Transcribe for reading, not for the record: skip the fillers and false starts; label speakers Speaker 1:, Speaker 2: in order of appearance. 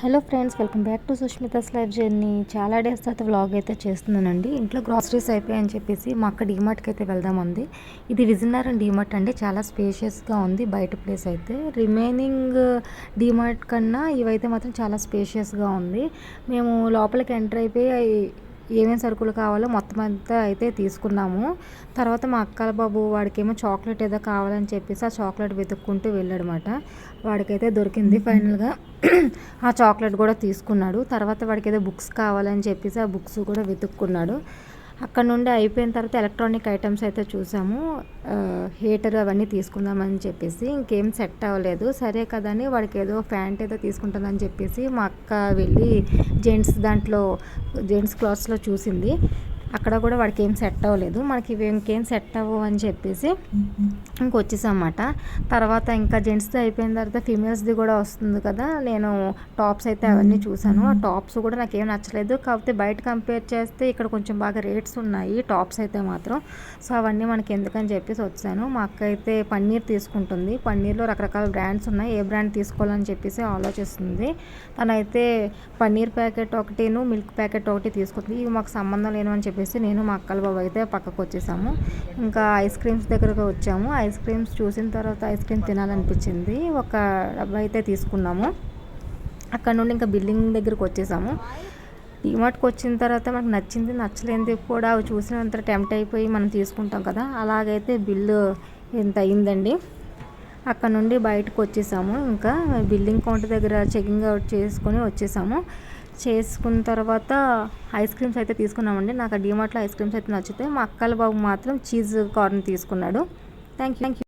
Speaker 1: Hello friends, welcome back to Sushmita's life journey. చాలా days తర్వాత vlog అయితే చేస్తున్నానండి. ఇంట్లో గ్రాసరీస్ అయిపోయాయని చెప్పేసి మా అక్క డీమార్ట్కి అయితే వెళ్దామంది. ఇది విజయనగరం డీమార్ట్ అండి. చాలా స్పేషియస్గా ఉంది బయట ప్లేస్ అయితే. రిమైనింగ్ డీమార్ట్ కన్నా ఇవైతే మాత్రం చాలా స్పేషియస్గా ఉంది. మేము లోపలికి ఎంటర్ అయిపోయి ఏమేమి సరుకులు కావాలో మొత్తం అంతా అయితే తీసుకున్నాము. తర్వాత మా అక్కల బాబు వాడికేమో చాక్లెట్ ఏదో కావాలని చెప్పేసి ఆ చాక్లెట్ వెతుక్కుంటూ వెళ్ళాడనమాట. వాడికైతే దొరికింది ఫైనల్గా. ఆ చాక్లెట్ కూడా తీసుకున్నాడు. తర్వాత వాడికి ఏదో బుక్స్ కావాలని చెప్పేసి ఆ బుక్స్ కూడా వెతుక్కున్నాడు. అక్కడ నుండి అయిపోయిన తర్వాత ఎలక్ట్రానిక్ ఐటమ్స్ అయితే చూసాము. హీటర్ అవన్నీ తీసుకుందామని చెప్పేసి ఇంకేం సెట్ అవ్వలేదు. సరే కదా అని వాడికి ఏదో ప్యాంట్ ఏదో తీసుకుంటానని చెప్పేసి మా అక్క వెళ్ళి జెంట్స్ క్లాత్స్లో చూసింది. అక్కడ కూడా వాడికి ఏం సెట్ అవ్వలేదు. మనకి ఇవి ఇంకేం సెట్ అవ్వవు అని చెప్పేసి ఇంకొచ్చేసామన్నమాట. తర్వాత ఇంకా జెంట్స్ది అయిపోయిన తర్వాత ఫీమేల్స్ది కూడా వస్తుంది కదా. నేను టాప్స్ అయితే అవన్నీ చూసాను. ఆ టాప్స్ కూడా నాకు ఏం నచ్చలేదు. కాకపోతే బయట కంపేర్ చేస్తే ఇక్కడ కొంచెం బాగా రేట్స్ ఉన్నాయి టాప్స్ అయితే మాత్రం. సో అవన్నీ మనకి ఎందుకని చెప్పేసి వచ్చాను. మా అక్క అయితే పన్నీర్ తీసుకుంటుంది. పన్నీర్లో రకరకాల బ్రాండ్స్ ఉన్నాయి. ఏ బ్రాండ్ తీసుకోవాలని చెప్పేసి ఆలోచిస్తుంది. తనైతే పన్నీర్ ప్యాకెట్ ఒకటిను మిల్క్ ప్యాకెట్ ఒకటి తీసుకుంటుంది. ఇవి మాకు సంబంధం లేని చెప్పేసి నేను మా అక్కల బాబు అయితే పక్కకు వచ్చేసాము. ఇంకా ఐస్ క్రీమ్స్ దగ్గరకు వచ్చాము. ఐస్ క్రీమ్స్ చూసిన తర్వాత ఐస్ క్రీమ్ తినాలనిపించింది. ఒక డబ్బా అయితే తీసుకున్నాము. అక్కడ నుండి ఇంకా బిల్డింగ్ దగ్గరకు వచ్చేసాము. డీమార్ట్కి వచ్చిన తర్వాత మనకు నచ్చింది నచ్చలేనిది కూడా అవి చూసినంత టెంప్ట్ అయిపోయి మనం తీసుకుంటాం కదా. అలాగైతే బిల్లు ఎంత అయిందండి. అక్కడ నుండి బయటకు వచ్చేసాము. ఇంకా బిల్డింగ్ కౌంటర్ దగ్గర చెకింగ్ అవుట్ వచ్చేసాము. చేసుకున్న తర్వాత ఐస్ క్రీమ్స్ అయితే తీసుకున్నామండి. నాకు ఆ డీమార్ట్లో ఐస్ క్రీమ్స్ అయితే నచ్చితే మా అక్కల బాబు మాత్రం చీజ్ కార్న్ తీసుకున్నాడు. Thank you.